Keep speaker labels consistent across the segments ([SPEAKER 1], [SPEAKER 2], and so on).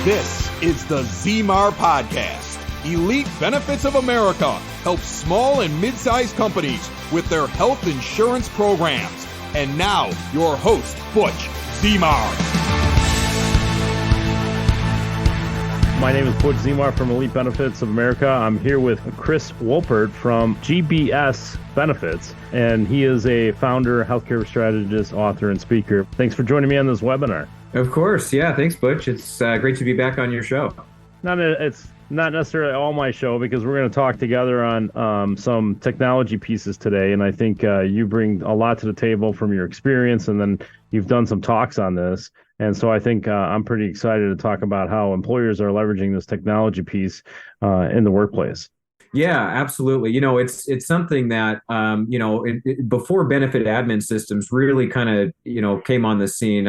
[SPEAKER 1] This is the ZMAR Podcast. Elite Benefits of America helps small and mid-sized companies with their health insurance programs. And now, your host, Butch ZMAR.
[SPEAKER 2] My name is Butch ZMAR from Elite Benefits of America. I'm here with Chris Wolpert from GBS Benefits, and he is a founder, healthcare strategist, author, and speaker. Thanks for joining me on this webinar.
[SPEAKER 3] Of course. Yeah. Thanks, Butch. It's great to be back on your show.
[SPEAKER 2] It's not necessarily all my show because we're going to talk together on some technology pieces today. And I think you bring a lot to the table from your experience, and then you've done some talks on this. And so I think I'm pretty excited to talk about how employers are leveraging this technology piece in the workplace.
[SPEAKER 3] Yeah, absolutely. It's something that, before benefit admin systems really kind of, came on the scene.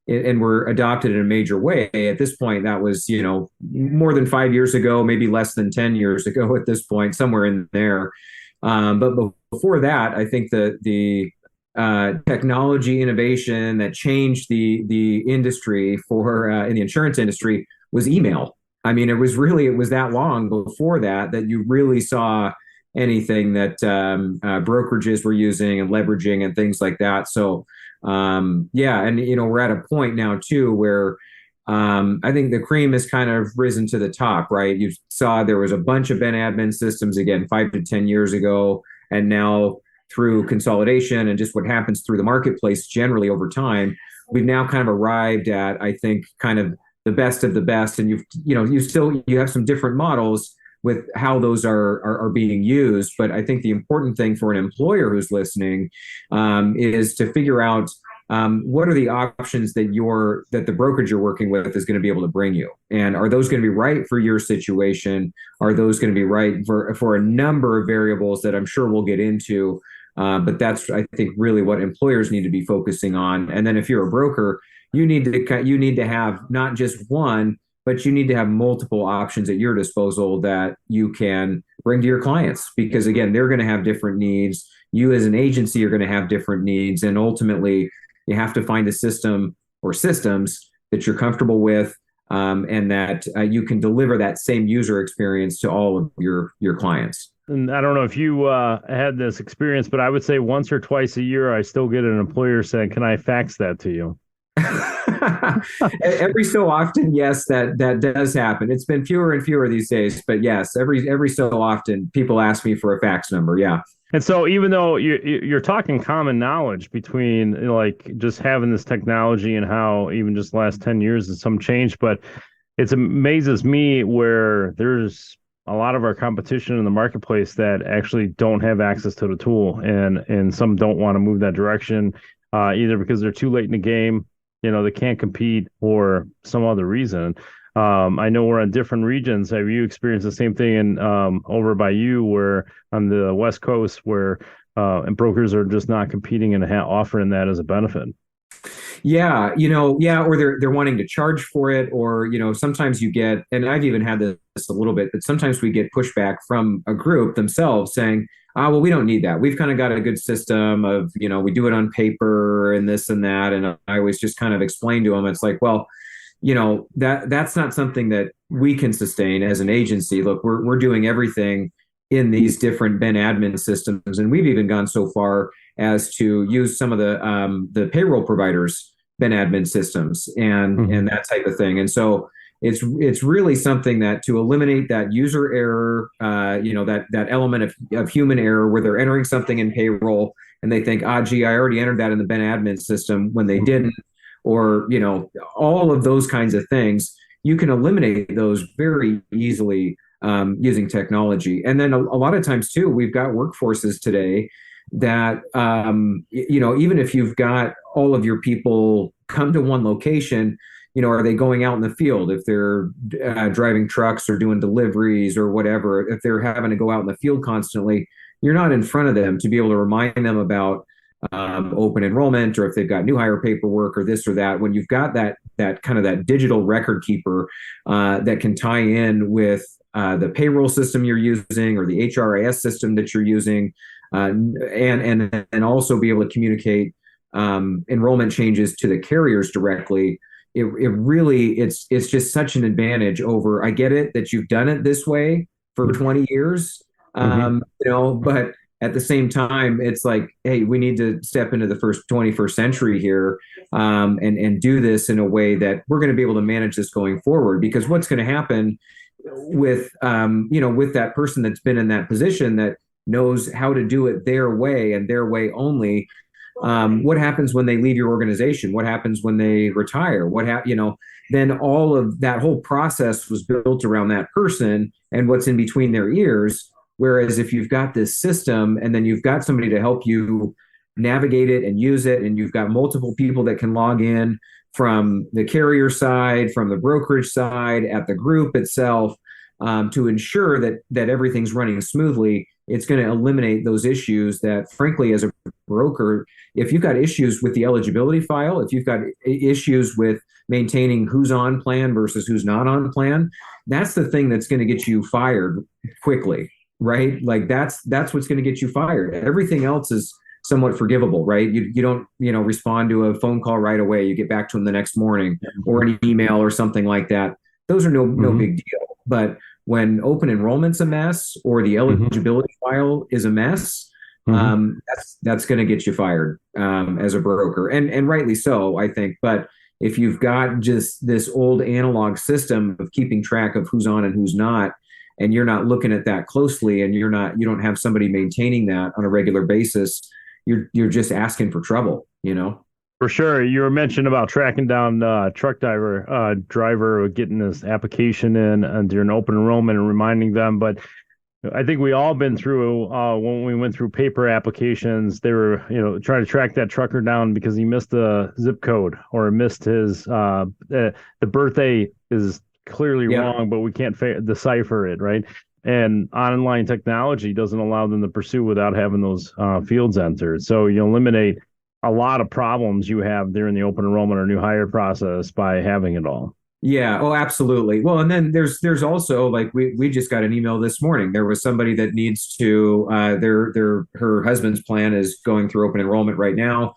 [SPEAKER 3] And were adopted in a major way. At this point, that was, more than 5 years ago, maybe less than 10 years ago at this point, somewhere in there. But before that, I think the technology innovation that changed the industry in the insurance industry was email. I mean, it was that long before that you really saw anything that brokerages were using and leveraging and things like that. So, we're at a point now too where I think the cream has kind of risen to the top, right? You saw there was a bunch of BenAdmin systems again 5 to 10 years ago, and now through consolidation and just what happens through the marketplace generally over time, we've now kind of arrived at, I think, kind of the best of the best. And you have some different models with how those are being used. But I think the important thing for an employer who's listening is to figure out what are the options that the brokerage you're working with is going to be able to bring you, and are those going to be right for your situation? Are those going to be right for a number of variables that I'm sure we'll get into? But that's, I think, really what employers need to be focusing on. And then if you're a broker, you need to have not just one, but you need to have multiple options at your disposal that you can bring to your clients, because again, they're going to have different needs. You as an agency are going to have different needs. And ultimately, you have to find a system or systems that you're comfortable with, and that you can deliver that same user experience to all of your clients.
[SPEAKER 2] And I don't know if you had this experience, but I would say once or twice a year, I still get an employer saying, "Can I fax that to you?"
[SPEAKER 3] Every so often, yes, that does happen. It's been fewer and fewer these days, but yes, every so often, people ask me for a fax number. Yeah.
[SPEAKER 2] And so even though you're talking common knowledge between like just having this technology and how even just the last 10 years has some changed, but it amazes me where there's a lot of our competition in the marketplace that actually don't have access to the tool, and some don't want to move that direction, either because they're too late in the game, they can't compete, or some other reason. I know we're on different regions. Have you experienced the same thing over by you, where on the West Coast, where and brokers are just not competing and offering that as a benefit?
[SPEAKER 3] Yeah, or they're wanting to charge for it, or sometimes you get, and I've even had this a little bit, but sometimes we get pushback from a group themselves saying, well, we don't need that. We've kind of got a good system of, we do it on paper and this and that. And I always just kind of explain to them, it's like, well, that's not something that we can sustain as an agency. Look, we're doing everything in these different BenAdmin systems, and we've even gone so far as to use some of the payroll providers' BenAdmin systems and that type of thing. And so it's really something that, to eliminate that user error, that element of human error where they're entering something in payroll and they think, I already entered that in the BenAdmin system when they didn't, or all of those kinds of things. You can eliminate those very easily using technology. And then a lot of times too, we've got workforces today that even if you've got all of your people come to one location, are they going out in the field? If they're driving trucks or doing deliveries or whatever, if they're having to go out in the field constantly, you're not in front of them to be able to remind them about open enrollment, or if they've got new hire paperwork or this or that. When you've got that kind of that digital record keeper that can tie in with the payroll system you're using or the HRIS system that you're using, and also be able to communicate enrollment changes to the carriers directly, it really it's just such an advantage over. I get it that you've done it this way for 20 years, but at the same time, it's like, hey, we need to step into the first 21st century here, and do this in a way that we're going to be able to manage this going forward. Because what's going to happen with with that person that's been in that position that knows how to do it their way and their way only. What happens when they leave your organization? What happens when they retire? Then all of that whole process was built around that person and what's in between their ears. Whereas if you've got this system and then you've got somebody to help you navigate it and use it, and you've got multiple people that can log in from the carrier side, from the brokerage side, at the group itself, to ensure that everything's running smoothly, it's going to eliminate those issues that, frankly, as a broker, if you've got issues with the eligibility file, if you've got issues with maintaining who's on plan versus who's not on plan, that's the thing that's going to get you fired quickly, right? Like that's what's going to get you fired. Everything else is somewhat forgivable, right? You don't, respond to a phone call right away. You get back to them the next morning, or an email or something like that. Those are no big deal. But when open enrollment's a mess, or the eligibility file is a mess, that's going to get you fired as a broker, and rightly so, I think. But if you've got just this old analog system of keeping track of who's on and who's not, and you're not looking at that closely, and you don't have somebody maintaining that on a regular basis, you're just asking for trouble,
[SPEAKER 2] For sure. You were mentioning about tracking down truck driver getting this application in during open enrollment and reminding them. But I think we all been through when we went through paper applications, they were, trying to track that trucker down because he missed the zip code or missed his the birthday is clearly wrong, but we can't decipher it, right? And online technology doesn't allow them to pursue without having those fields entered. So you eliminate a lot of problems you have during the open enrollment or new hire process by having it all.
[SPEAKER 3] Yeah. Oh, absolutely. Well, and then there's also, like, we just got an email this morning. There was somebody that needs to her husband's plan is going through open enrollment right now.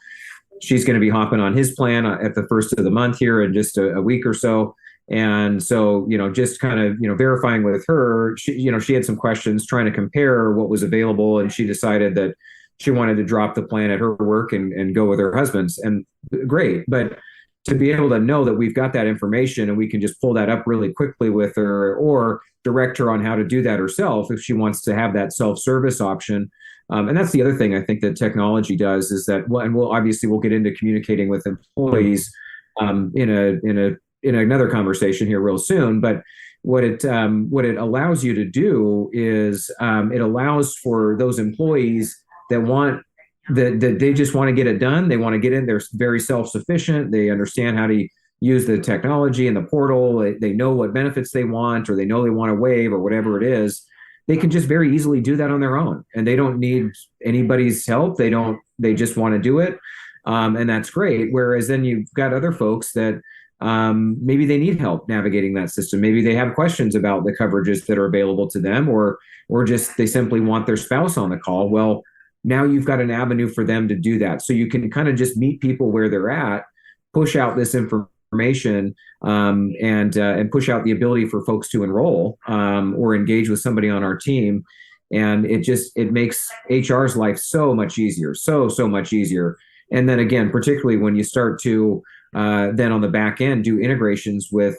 [SPEAKER 3] She's going to be hopping on his plan at the first of the month here in just a week or so. And so, just kind of, verifying with her, she had some questions trying to compare what was available, and she decided that she wanted to drop the plan at her work and go with her husband's. And great. But to be able to know that we've got that information and we can just pull that up really quickly with her, or direct her on how to do that herself if she wants to have that self-service option. And that's the other thing I think that technology does is that, well, and we'll get into communicating with employees in another conversation here real soon. But what it allows you to do is it allows for those employees that they just want to get it done. They want to get in. They're very self-sufficient. They understand how to use the technology and the portal. They know what benefits they want, or they know they want to waive, or whatever it is. They can just very easily do that on their own, and they don't need anybody's help. They just want to do it. And that's great. Whereas then you've got other folks that maybe they need help navigating that system. Maybe they have questions about the coverages that are available to them, or just they simply want their spouse on the call. Well, now you've got an avenue for them to do that. So you can kind of just meet people where they're at, push out this information, and push out the ability for folks to enroll or engage with somebody on our team. And it makes HR's life so much easier, so much easier. And then again, particularly when you start to then on the back end do integrations with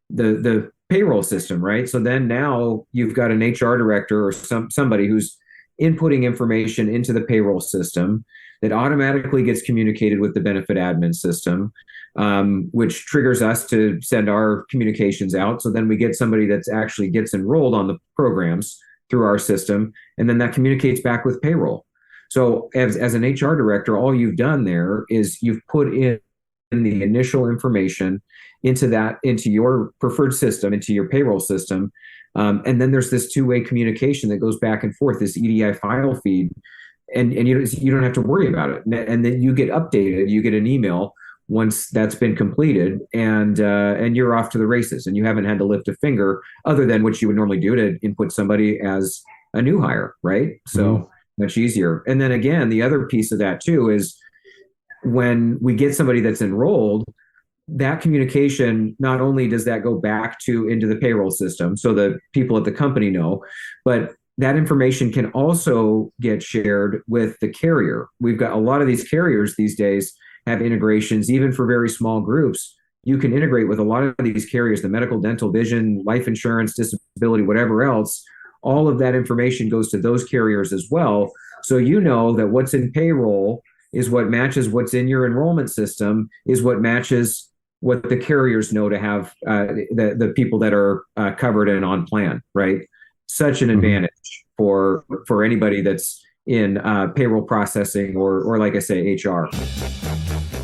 [SPEAKER 3] the payroll system, right? So then now you've got an HR director or somebody who's inputting information into the payroll system that automatically gets communicated with the benefit admin system, which triggers us to send our communications out. So then we get somebody that's actually gets enrolled on the programs through our system, and then that communicates back with payroll. So as an HR director, all you've done there is you've put in the initial information into your preferred system, into your payroll system. And then there's this two-way communication that goes back and forth, this EDI file feed, and you don't have to worry about it. And then you get updated, you get an email once that's been completed, and you're off to the races, and you haven't had to lift a finger other than what you would normally do to input somebody as a new hire, right? So much easier. And then again, the other piece of that too is when we get somebody that's enrolled, that communication, not only does that go back to into the payroll system, so the people at the company know, but that information can also get shared with the carrier. We've got a lot of these carriers these days have integrations, even for very small groups. You can integrate with a lot of these carriers, the medical, dental, vision, life insurance, disability, whatever else. All of that information goes to those carriers as well. So you know that what's in payroll is what matches what's in your enrollment system, is what matches what the carriers know to have the people that are covered and on plan, right? Such an advantage for anybody that's in payroll processing or like I say, HR.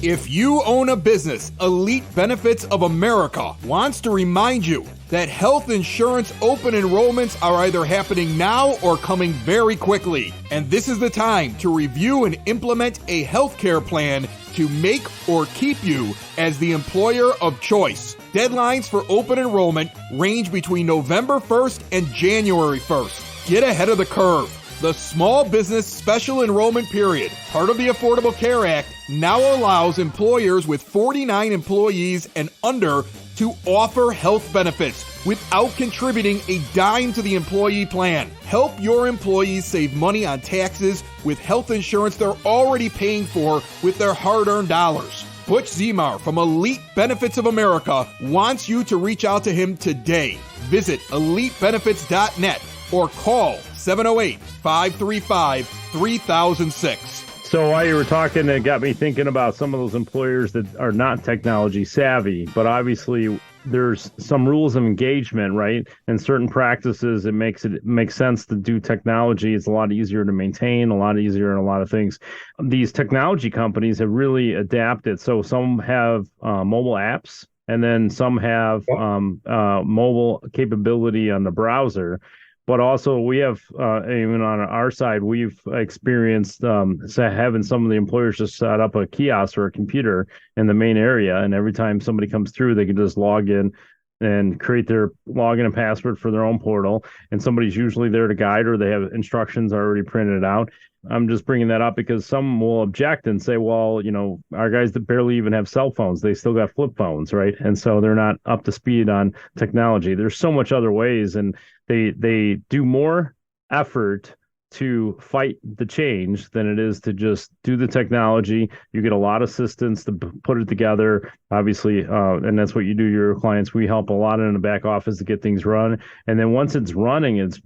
[SPEAKER 1] If you own a business, Elite Benefits of America wants to remind you that health insurance open enrollments are either happening now or coming very quickly. And this is the time to review and implement a healthcare plan to make or keep you as the employer of choice. Deadlines for open enrollment range between November 1st and January 1st. Get ahead of the curve. The Small Business Special Enrollment Period, part of the Affordable Care Act, now allows employers with 49 employees and under to offer health benefits without contributing a dime to the employee plan. Help your employees save money on taxes with health insurance they're already paying for with their hard-earned dollars. Butch Zemar from Elite Benefits of America wants you to reach out to him today. Visit elitebenefits.net or call 708-535-3006.
[SPEAKER 2] So while you were talking, it got me thinking about some of those employers that are not technology savvy, but obviously there's some rules of engagement, right? And certain practices, it makes sense to do technology. It's a lot easier to maintain, a lot easier in a lot of things. These technology companies have really adapted. So some have mobile apps, and then some have mobile capability on the browser. But also we have, even on our side, we've experienced having some of the employers just set up a kiosk or a computer in the main area. And every time somebody comes through, they can just log in and create their login and password for their own portal. And somebody's usually there to guide, or they have instructions already printed out. I'm just bringing that up because some will object and say, well, our guys that barely even have cell phones, they still got flip phones, right? And so they're not up to speed on technology. There's so much other ways, and they do more effort to fight the change than it is to just do the technology. You get a lot of assistance to put it together, obviously, and that's what you do your clients. We help a lot in the back office to get things run. And then once it's running, it's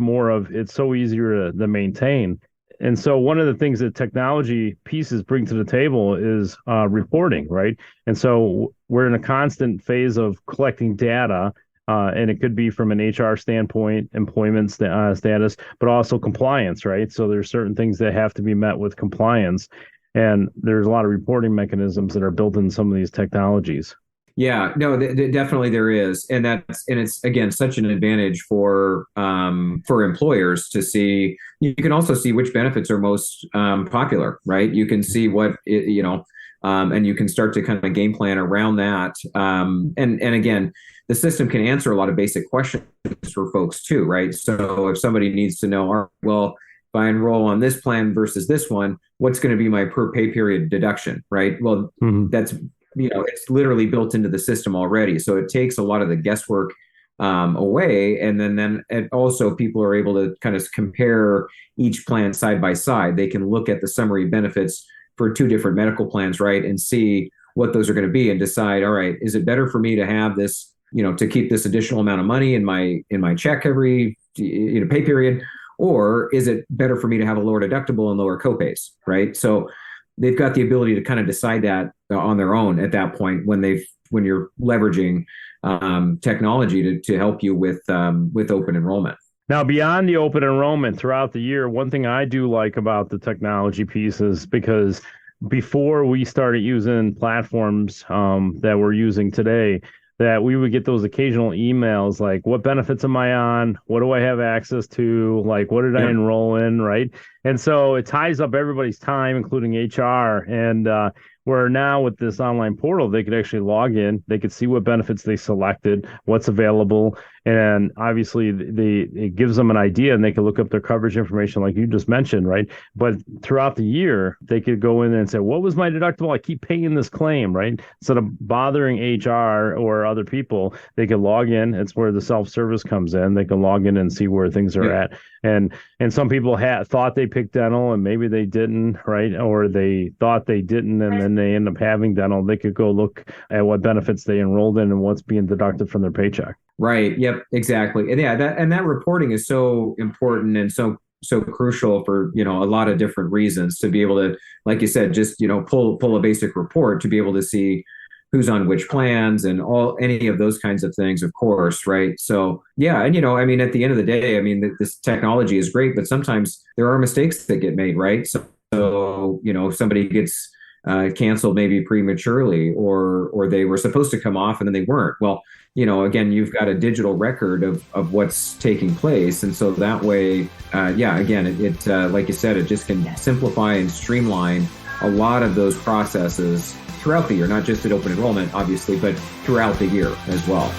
[SPEAKER 2] so easier to maintain. And so one of the things that technology pieces bring to the table is reporting, right? And so we're in a constant phase of collecting data, and it could be from an HR standpoint, employment status, but also compliance, right? So there's certain things that have to be met with compliance, and there's a lot of reporting mechanisms that are built in some of these technologies.
[SPEAKER 3] Yeah, no, definitely there is, and it's again such an advantage for employers to see. You can also see which benefits are most popular, right? You can see what and you can start to kind of game plan around that. And again, the system can answer a lot of basic questions for folks too, right? So if somebody needs to know, well, if I enroll on this plan versus this one, what's going to be my per pay period deduction, right? Well, that's it's literally built into the system already. So it takes a lot of the guesswork away. And then also people are able to kind of compare each plan side by side. They can look at the summary benefits for two different medical plans, right? And see what those are going to be and decide, all right, is it better for me to have this, to keep this additional amount of money in my check every, pay period? Or is it better for me to have a lower deductible and lower copays, right? So they've got the ability to kind of decide that on their own at that point when you're leveraging technology to help you with open enrollment.
[SPEAKER 2] Now, beyond the open enrollment throughout the year, one thing I do like about the technology piece is because before we started using platforms that we're using today, that we would get those occasional emails like, what benefits am I on? What do I have access to? Like, what did I enroll in, right? And so it ties up everybody's time, including HR. And where now with this online portal, they could actually log in, they could see what benefits they selected, what's available. And obviously, it gives them an idea, and they can look up their coverage information like you just mentioned, right? But throughout the year, they could go in and say, what was my deductible? I keep paying this claim, right? Instead of bothering HR or other people, they can log in. It's where the self-service comes in. They can log in and see where things are at. And some people thought they picked dental and maybe they didn't, right? Or they thought they didn't and then they end up having dental. They could go look at what benefits they enrolled in and what's being deducted from their paycheck.
[SPEAKER 3] Right. Yep. Exactly. And yeah, that reporting is so important and so crucial for, a lot of different reasons to be able to, like you said, just, pull a basic report to be able to see who's on which plans and any of those kinds of things, of course. Right. So, yeah. And, at the end of the day, this technology is great, but sometimes there are mistakes that get made. Right. So somebody gets canceled maybe prematurely or they were supposed to come off and then they weren't. Well, again, you've got a digital record of what's taking place. And so that way, again, it like you said, it just can simplify and streamline a lot of those processes throughout the year, not just at open enrollment, obviously, but throughout the year as well.